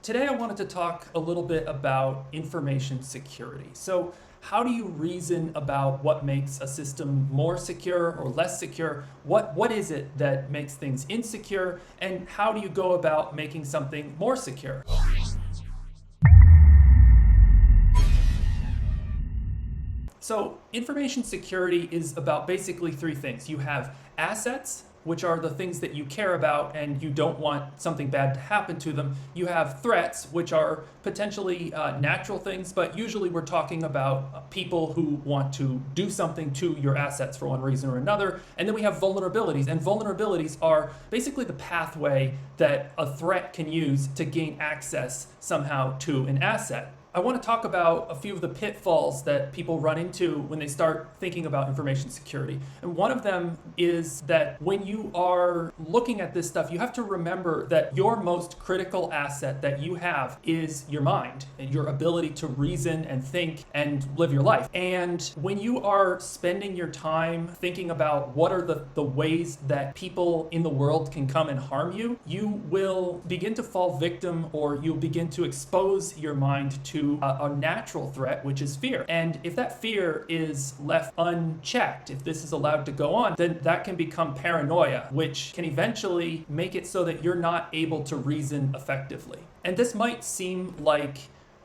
Today I wanted to talk a little bit about information security. So how do you reason about what makes a system more secure or less secure? What is it that makes things insecure? And how do you go about making something more secure? So information security is about basically three things. You have assets, which are the things that you care about and you don't want something bad to happen to them. You have threats, which are potentially natural things, but usually we're talking about people who want to do something to your assets for one reason or another. And then we have vulnerabilities, and vulnerabilities are basically the pathway that a threat can use to gain access somehow to an asset. I want to talk about a few of the pitfalls that people run into when they start thinking about information security. And one of them is that when you are looking at this stuff, you have to remember that your most critical asset that you have is your mind and your ability to reason and think and live your life. And when you are spending your time thinking about what are the ways that people in the world can come and harm you, you will begin to fall victim, or you'll begin to expose your mind to a natural threat, which is fear. And if that fear is left unchecked, if this is allowed to go on, then that can become paranoia, which can eventually make it so that you're not able to reason effectively. And this might seem like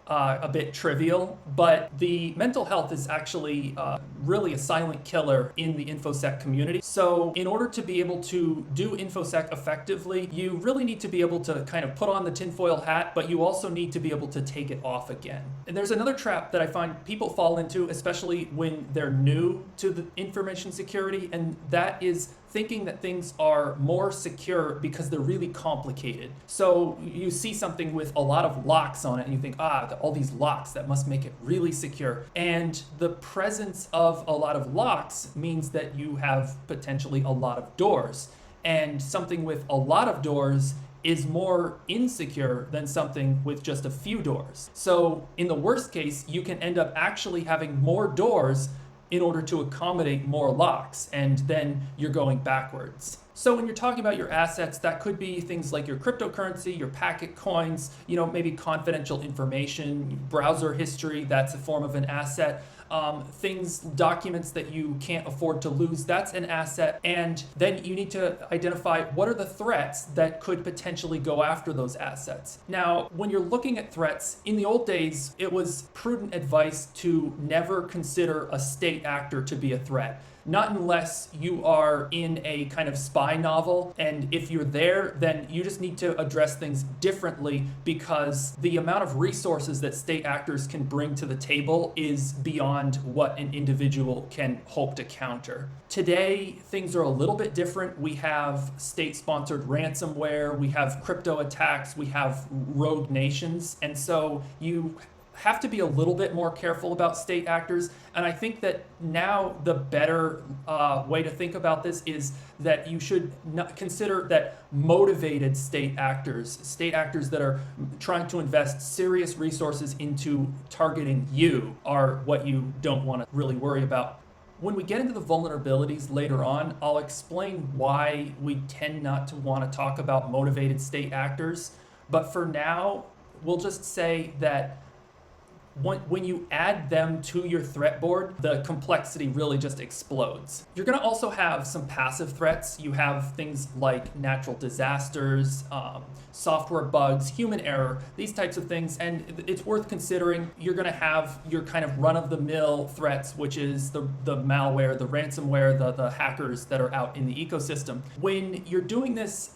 a bit trivial, but the mental health is actually really a silent killer in the InfoSec community. So in order to be able to do InfoSec effectively, you really need to be able to kind of put on the tinfoil hat, but you also need to be able to take it off again. And there's another trap that I find people fall into, especially when they're new to the information security, and that is thinking that things are more secure because they're really complicated. So you see something with a lot of locks on it and you think, all these locks, that must make it really secure. And the presence of a lot of locks means that you have potentially a lot of doors. And something with a lot of doors is more insecure than something with just a few doors. So in the worst case, you can end up actually having more doors in order to accommodate more locks, and then you're going backwards. So when you're talking about your assets, that could be things like your cryptocurrency, your packet coins, maybe confidential information, browser history, that's a form of an asset. Documents that you can't afford to lose, that's an asset. And then you need to identify what are the threats that could potentially go after those assets. Now, when you're looking at threats, in the old days, it was prudent advice to never consider a state actor to be a threat. Not unless you are in a kind of spy novel, and if you're there, then you just need to address things differently, because the amount of resources that state actors can bring to the table is beyond what an individual can hope to counter. Today, things are a little bit different. We have state-sponsored ransomware, we have crypto attacks, we have rogue nations, and so you have to be a little bit more careful about state actors. And I think that now the better way to think about this is that you should not consider that motivated state actors that are trying to invest serious resources into targeting you, are what you don't want to really worry about. When we get into the vulnerabilities later on, I'll explain why we tend not to want to talk about motivated state actors. But for now, we'll just say that when you add them to your threat board, the complexity really just explodes. You're going to also have some passive threats. You have things like natural disasters, software bugs, human error, these types of things. And it's worth considering. You're going to have your kind of run-of-the-mill threats, which is the malware, the ransomware, the hackers that are out in the ecosystem. When you're doing this,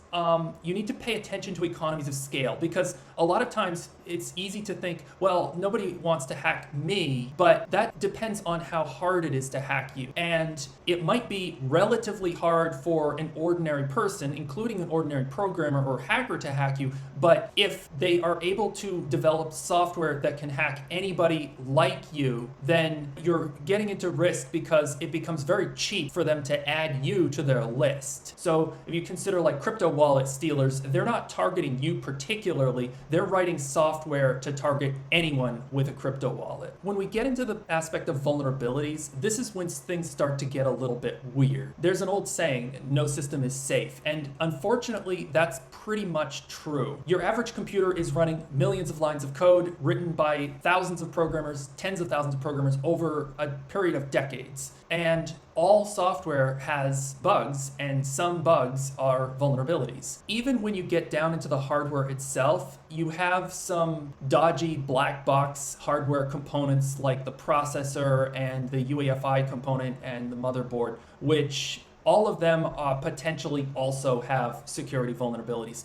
you need to pay attention to economies of scale, because a lot of times it's easy to think, well, nobody wants to hack me, but that depends on how hard it is to hack you. And it might be relatively hard for an ordinary person, including an ordinary programmer or hacker, to hack you, but if they are able to develop software that can hack anybody like you, then you're getting into risk, because it becomes very cheap for them to add you to their list. So if you consider like crypto wallets, wallet stealers, they're not targeting you particularly. They're writing software to target anyone with a crypto wallet. When we get into the aspect of vulnerabilities, this is when things start to get a little bit weird. There's an old saying, no system is safe, and unfortunately, that's pretty much true. Your average computer is running millions of lines of code written by thousands of programmers, tens of thousands of programmers over a period of decades. And all software has bugs, and some bugs are vulnerabilities. Even when you get down into the hardware itself, you have some dodgy black box hardware components like the processor and the UEFI component and the motherboard, which all of them potentially also have security vulnerabilities.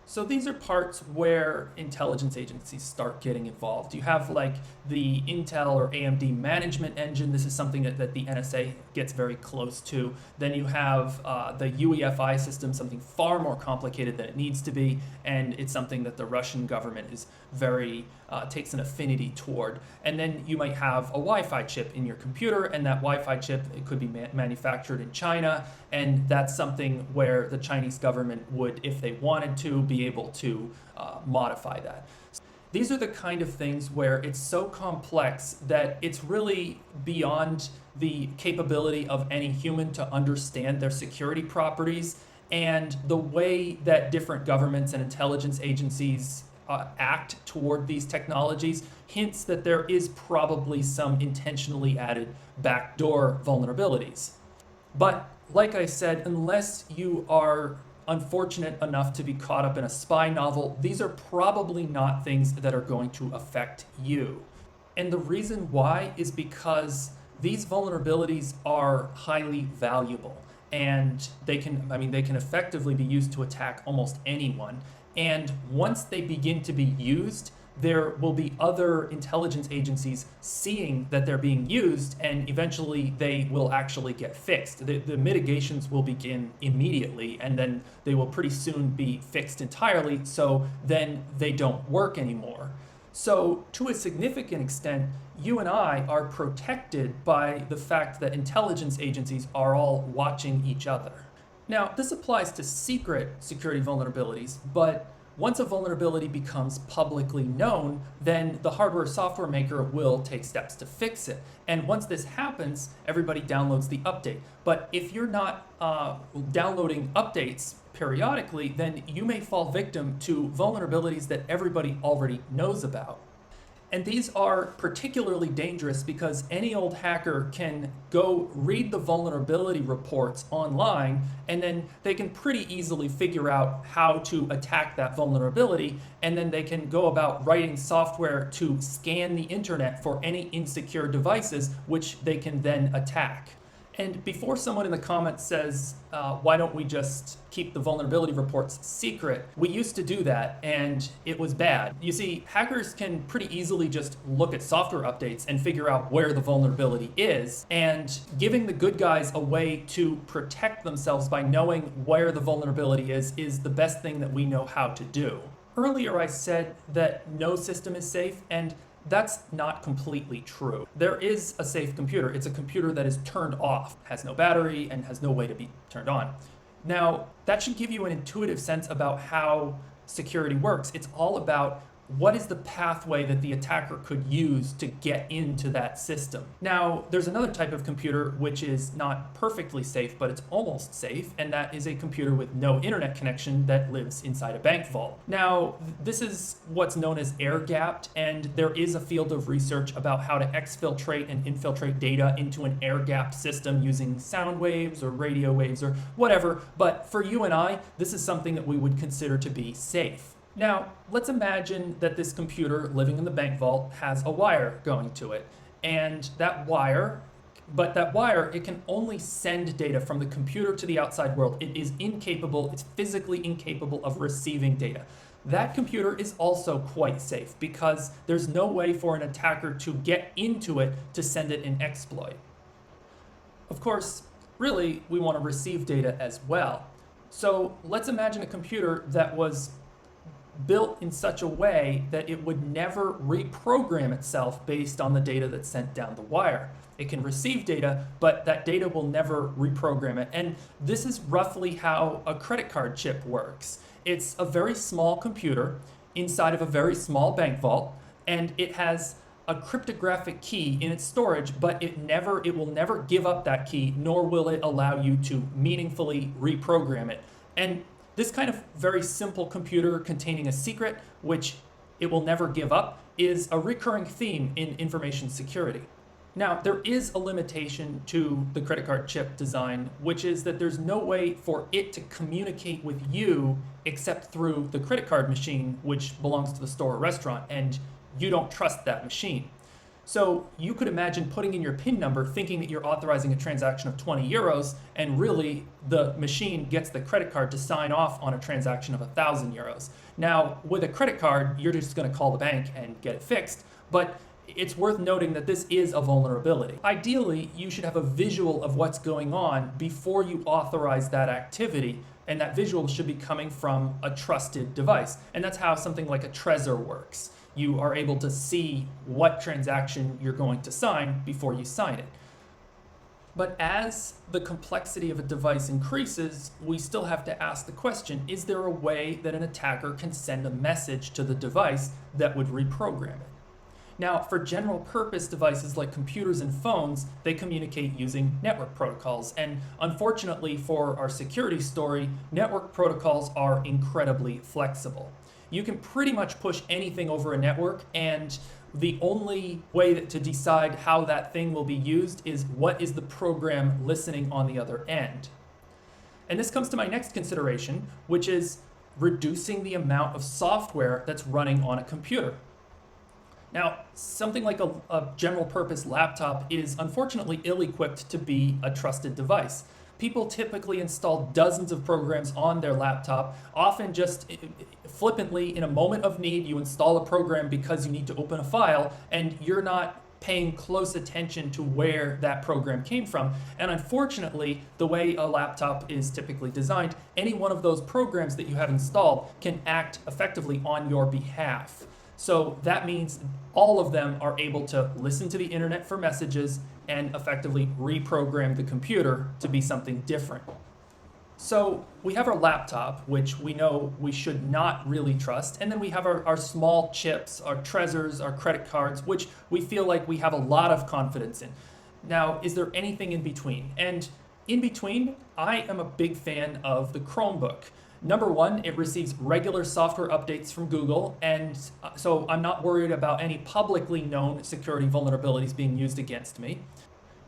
So these are parts where intelligence agencies start getting involved. You have like the Intel or AMD management engine. This is something that the NSA gets very close to. Then you have the UEFI system, something far more complicated than it needs to be, and it's something that the Russian government is very takes an affinity toward. And then you might have a Wi-Fi chip in your computer, and that Wi-Fi chip, it could be manufactured in China, and that's something where the Chinese government would, if they wanted to, be able to modify that. These are the kind of things where it's so complex that it's really beyond the capability of any human to understand their security properties, and the way that different governments and intelligence agencies act toward these technologies hints that there is probably some intentionally added backdoor vulnerabilities. But like I said, unless you are unfortunate enough to be caught up in a spy novel, these are probably not things that are going to affect you. And the reason why is because these vulnerabilities are highly valuable, and they can effectively be used to attack almost anyone. And once they begin to be used, there will be other intelligence agencies seeing that they're being used, and eventually they will actually get fixed. The mitigations will begin immediately, and then they will pretty soon be fixed entirely, so then they don't work anymore. So to a significant extent, you and I are protected by the fact that intelligence agencies are all watching each other. Now, this applies to secret security vulnerabilities, but once a vulnerability becomes publicly known, then the hardware software maker will take steps to fix it. And once this happens, everybody downloads the update. But if you're not downloading updates periodically, then you may fall victim to vulnerabilities that everybody already knows about. And these are particularly dangerous because any old hacker can go read the vulnerability reports online, and then they can pretty easily figure out how to attack that vulnerability, and then they can go about writing software to scan the internet for any insecure devices, which they can then attack. And before someone in the comments says, why don't we just keep the vulnerability reports secret? We used to do that, and it was bad. You see, hackers can pretty easily just look at software updates and figure out where the vulnerability is, and giving the good guys a way to protect themselves by knowing where the vulnerability is the best thing that we know how to do. Earlier I said that no system is safe, and that's not completely true. There is a safe computer. It's a computer that is turned off, has no battery, and has no way to be turned on. Now, that should give you an intuitive sense about how security works. It's all about what is the pathway that the attacker could use to get into that system. Now, there's another type of computer which is not perfectly safe, but it's almost safe, and that is a computer with no internet connection that lives inside a bank vault. Now, this is what's known as air-gapped, and there is a field of research about how to exfiltrate and infiltrate data into an air-gapped system using sound waves or radio waves or whatever, but for you and I, this is something that we would consider to be safe. Now, let's imagine that this computer living in the bank vault has a wire going to it, and that wire, it can only send data from the computer to the outside world. It is incapable, it's physically incapable of receiving data. That computer is also quite safe because there's no way for an attacker to get into it to send it an exploit. Of course, really, we want to receive data as well. So let's imagine a computer that was built in such a way that it would never reprogram itself based on the data that's sent down the wire. It can receive data, but that data will never reprogram it. And this is roughly how a credit card chip works. It's a very small computer inside of a very small bank vault, and it has a cryptographic key in its storage, but it will never give up that key, nor will it allow you to meaningfully reprogram it. And this kind of very simple computer containing a secret, which it will never give up, is a recurring theme in information security. Now, there is a limitation to the credit card chip design, which is that there's no way for it to communicate with you except through the credit card machine, which belongs to the store or restaurant, and you don't trust that machine. So you could imagine putting in your PIN number thinking that you're authorizing a transaction of 20 euros, and really the machine gets the credit card to sign off on a transaction of 1,000 euros. Now, with a credit card, you're just going to call the bank and get it fixed, but it's worth noting that this is a vulnerability. Ideally, you should have a visual of what's going on before you authorize that activity, and that visual should be coming from a trusted device. And that's how something like a Trezor works. You are able to see what transaction you're going to sign before you sign it. But as the complexity of a device increases, we still have to ask the question, is there a way that an attacker can send a message to the device that would reprogram it? Now, for general purpose devices like computers and phones, they communicate using network protocols. And unfortunately for our security story, network protocols are incredibly flexible. You can pretty much push anything over a network, and the only way to decide how that thing will be used is what is the program listening on the other end. And this comes to my next consideration, which is reducing the amount of software that's running on a computer. Now, something like a general purpose laptop is unfortunately ill-equipped to be a trusted device. People typically install dozens of programs on their laptop, often just flippantly, in a moment of need, you install a program because you need to open a file, and you're not paying close attention to where that program came from. And unfortunately, the way a laptop is typically designed, any one of those programs that you have installed can act effectively on your behalf. So that means all of them are able to listen to the internet for messages and effectively reprogram the computer to be something different. So we have our laptop, which we know we should not really trust, and then we have our small chips, our Trezors, our credit cards, which we feel like we have a lot of confidence in. Now, is there anything in between? And in between, I am a big fan of the Chromebook. Number one, it receives regular software updates from Google, and so I'm not worried about any publicly known security vulnerabilities being used against me.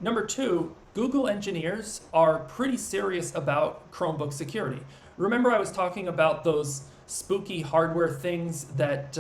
Number two, Google engineers are pretty serious about Chromebook security. Remember I was talking about those spooky hardware things that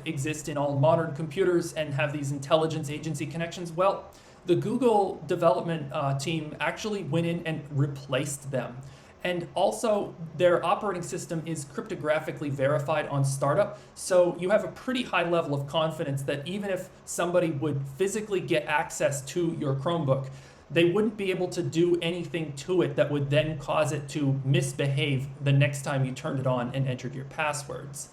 exist in all modern computers and have these intelligence agency connections? Well, the Google development team actually went in and replaced them. And also, their operating system is cryptographically verified on startup, so you have a pretty high level of confidence that even if somebody would physically get access to your Chromebook, they wouldn't be able to do anything to it that would then cause it to misbehave the next time you turned it on and entered your passwords.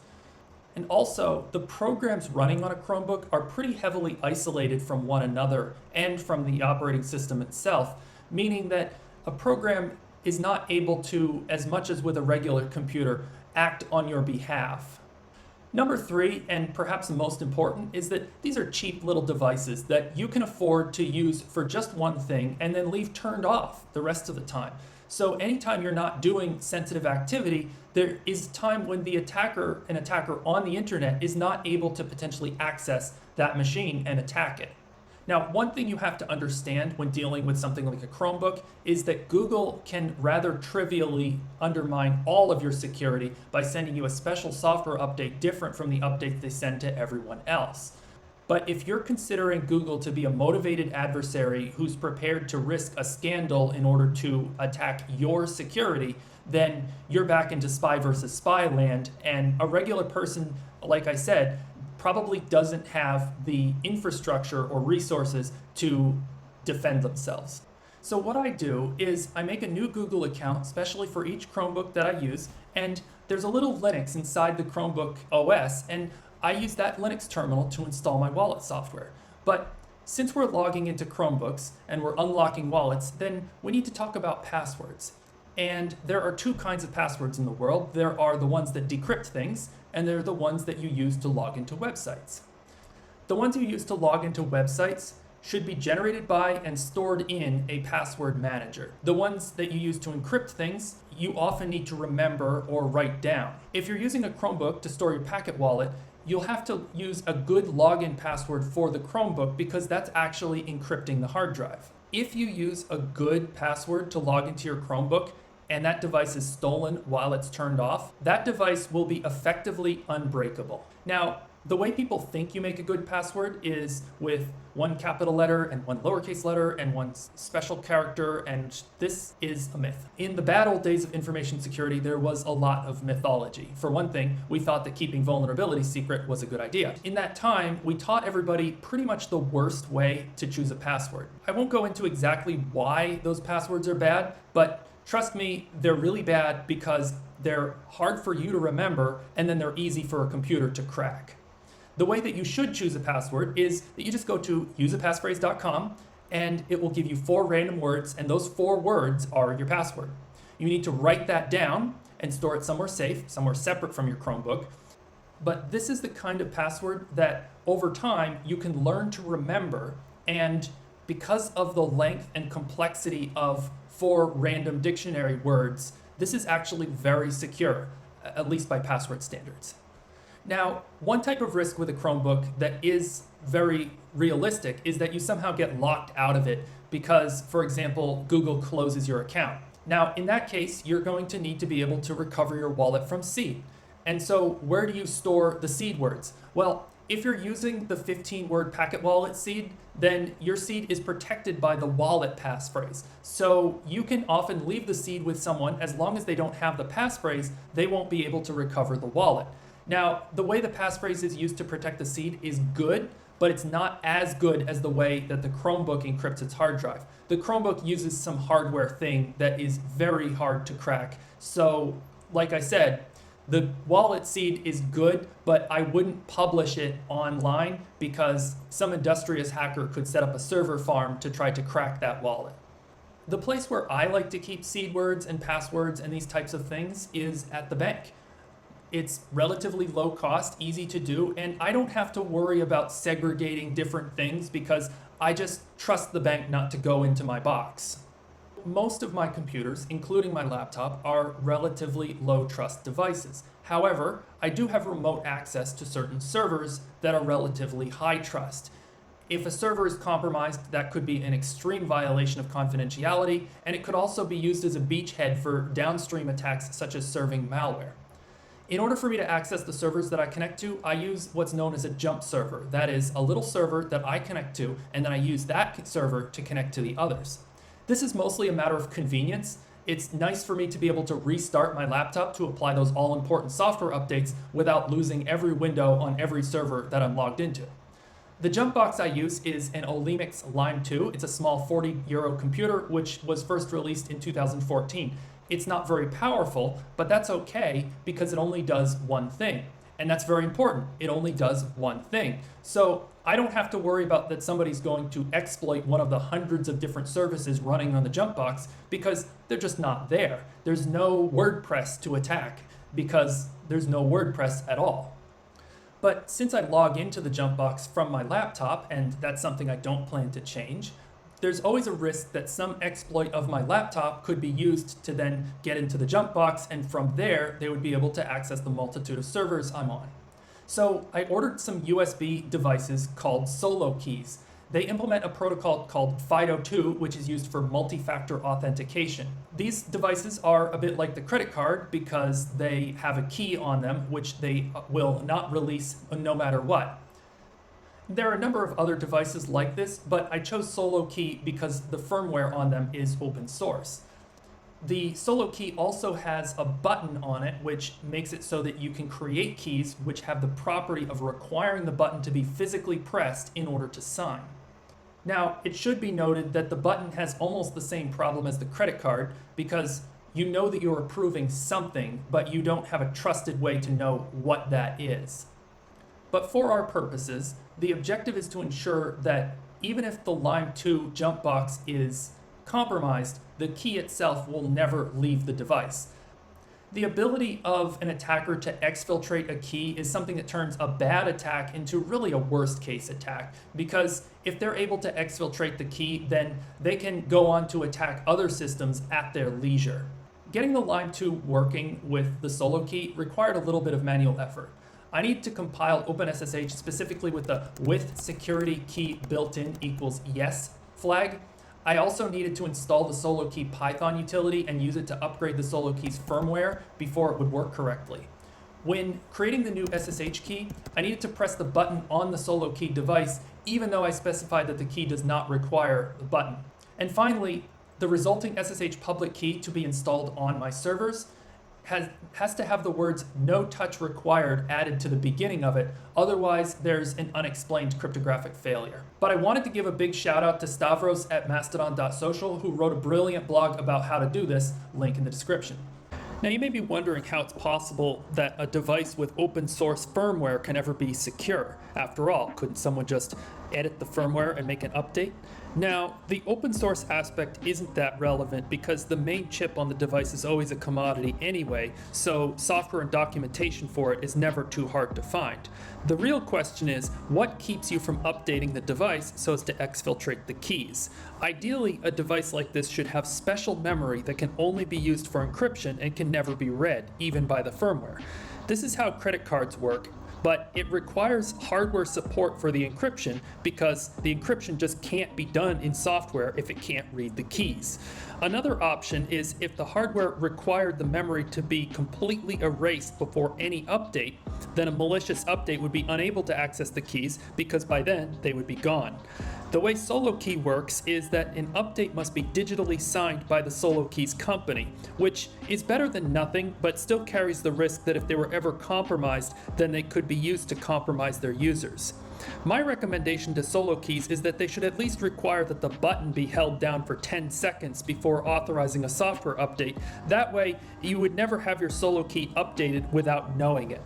And also, the programs running on a Chromebook are pretty heavily isolated from one another and from the operating system itself, meaning that a program is not able to, as much as with a regular computer, act on your behalf. Number three, and perhaps the most important, is that these are cheap little devices that you can afford to use for just one thing and then leave turned off the rest of the time. So anytime you're not doing sensitive activity, there is time when an attacker on the internet is not able to potentially access that machine and attack it. Now, one thing you have to understand when dealing with something like a Chromebook is that Google can rather trivially undermine all of your security by sending you a special software update different from the updates they send to everyone else. But if you're considering Google to be a motivated adversary who's prepared to risk a scandal in order to attack your security, then you're back into spy versus spy land, and a regular person, like I said, probably doesn't have the infrastructure or resources to defend themselves. So what I do is I make a new Google account, especially for each Chromebook that I use, and there's a little Linux inside the Chromebook OS, and I use that Linux terminal to install my wallet software. But since we're logging into Chromebooks and we're unlocking wallets, then we need to talk about passwords. And there are two kinds of passwords in the world. There are the ones that decrypt things, and there are the ones that you use to log into websites. The ones you use to log into websites should be generated by and stored in a password manager. The ones that you use to encrypt things, you often need to remember or write down. If you're using a Chromebook to store your Packet wallet, you'll have to use a good login password for the Chromebook because that's actually encrypting the hard drive. If you use a good password to log into your Chromebook and that device is stolen while it's turned off, that device will be effectively unbreakable. Now, the way people think you make a good password is with one capital letter and one lowercase letter and one special character, and this is a myth. In the bad old days of information security, there was a lot of mythology. For one thing, we thought that keeping vulnerabilities secret was a good idea. In that time, we taught everybody pretty much the worst way to choose a password. I won't go into exactly why those passwords are bad, but trust me, they're really bad because they're hard for you to remember and then they're easy for a computer to crack. The way that you should choose a password is that you just go to useapassphrase.com and it will give you 4 random words, and those 4 words are your password. You need to write that down and store it somewhere safe, somewhere separate from your Chromebook. But this is the kind of password that over time you can learn to remember, and because of the length and complexity of 4 random dictionary words, this is actually very secure, at least by password standards. Now, one type of risk with a Chromebook that is very realistic is that you somehow get locked out of it because, for example, Google closes your account. Now, in that case, you're going to need to be able to recover your wallet from seed. And so where do you store the seed words? Well, if you're using the 15-word Packet wallet seed, then your seed is protected by the wallet passphrase. So you can often leave the seed with someone. As long as they don't have the passphrase, they won't be able to recover the wallet. Now, the way the passphrase is used to protect the seed is good, but it's not as good as the way that the Chromebook encrypts its hard drive. The Chromebook uses some hardware thing that is very hard to crack. So, like I said, the wallet seed is good, but I wouldn't publish it online because some industrious hacker could set up a server farm to try to crack that wallet. The place where I like to keep seed words and passwords and these types of things is at the bank. It's relatively low cost, easy to do, and I don't have to worry about segregating different things because I just trust the bank not to go into my box. Most of my computers, including my laptop, are relatively low trust devices. However, I do have remote access to certain servers that are relatively high trust. If a server is compromised, that could be an extreme violation of confidentiality, and it could also be used as a beachhead for downstream attacks such as serving malware. In order for me to access the servers that I connect to, I use what's known as a jump server. That is a little server that I connect to, and then I use that server to connect to the others. This is mostly a matter of convenience. It's nice for me to be able to restart my laptop to apply those all-important software updates without losing every window on every server that I'm logged into. The jump box I use is an Olemix Lime 2. It's a small €40 computer which was first released in 2014. It's not very powerful, but that's okay because it only does one thing. And that's very important. It only does one thing. So I don't have to worry about that somebody's going to exploit one of the hundreds of different services running on the jump box because they're just not there. There's no WordPress to attack because there's no WordPress at all. But since I log into the jump box from my laptop, and that's something I don't plan to change, there's always a risk that some exploit of my laptop could be used to then get into the jump box, and from there, they would be able to access the multitude of servers I'm on. So I ordered some USB devices called solo keys. They implement a protocol called FIDO2, which is used for multi-factor authentication. These devices are a bit like the credit card because they have a key on them, which they will not release no matter what. There are a number of other devices like this, but I chose Solo Key because the firmware on them is open source. The Solo Key also has a button on it which makes it so that you can create keys which have the property of requiring the button to be physically pressed in order to sign. Now, it should be noted that the button has almost the same problem as the credit card because you know that you're approving something, but you don't have a trusted way to know what that is. But for our purposes, the objective is to ensure that even if the Lime 2 jump box is compromised, the key itself will never leave the device. The ability of an attacker to exfiltrate a key is something that turns a bad attack into really a worst case attack, because if they're able to exfiltrate the key, then they can go on to attack other systems at their leisure. Getting the Lime 2 working with the solo key required a little bit of manual effort. I need to compile OpenSSH specifically with the with security key built in equals yes flag. I also needed to install the solo key Python utility and use it to upgrade the solo key's firmware before it would work correctly. When creating the new SSH key, I needed to press the button on the solo key device, even though I specified that the key does not require the button. And finally, the resulting SSH public key to be installed on my servers has to have the words no touch required added to the beginning of it, otherwise there's an unexplained cryptographic failure. But I wanted to give a big shout out to Stravos at mastodon.social, who wrote a brilliant blog about how to do this, link in the description. Now you may be wondering how it's possible that a device with open source firmware can ever be secure. After all, couldn't someone just edit the firmware and make an update? Now, the open source aspect isn't that relevant because the main chip on the device is always a commodity anyway, so software and documentation for it is never too hard to find. The real question is, what keeps you from updating the device so as to exfiltrate the keys? Ideally, a device like this should have special memory that can only be used for encryption and can never be read, even by the firmware. This is how credit cards work, but it requires hardware support for the encryption because the encryption just can't be done in software if it can't read the keys. Another option is if the hardware required the memory to be completely erased before any update, then a malicious update would be unable to access the keys because by then they would be gone. The way Solo Key works is that an update must be digitally signed by the Solo Key's company, which is better than nothing, but still carries the risk that if they were ever compromised, then they could be used to compromise their users. My recommendation to Solo Keys is that they should at least require that the button be held down for 10 seconds before authorizing a software update. That way, you would never have your Solo Key updated without knowing it.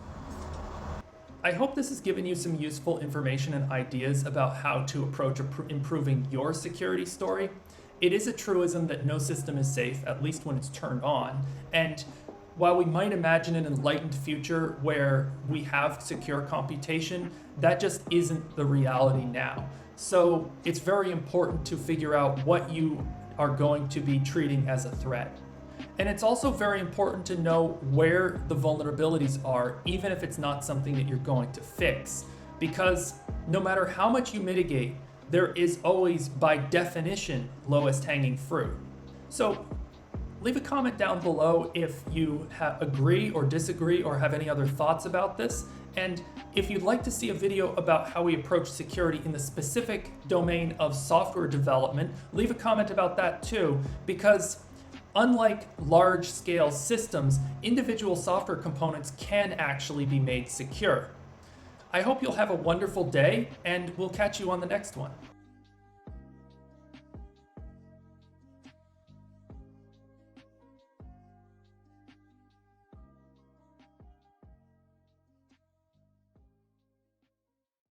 I hope this has given you some useful information and ideas about how to approach improving your security story. It is a truism that no system is safe, at least when it's turned on. And while we might imagine an enlightened future where we have secure computation, that just isn't the reality now. So it's very important to figure out what you are going to be treating as a threat. And it's also very important to know where the vulnerabilities are, even if it's not something that you're going to fix. Because no matter how much you mitigate, there is always, by definition, lowest hanging fruit. So leave a comment down below if you agree or disagree or have any other thoughts about this. And if you'd like to see a video about how we approach security in the specific domain of software development, leave a comment about that too, because unlike large-scale systems, individual software components can actually be made secure. I hope you'll have a wonderful day, and we'll catch you on the next one.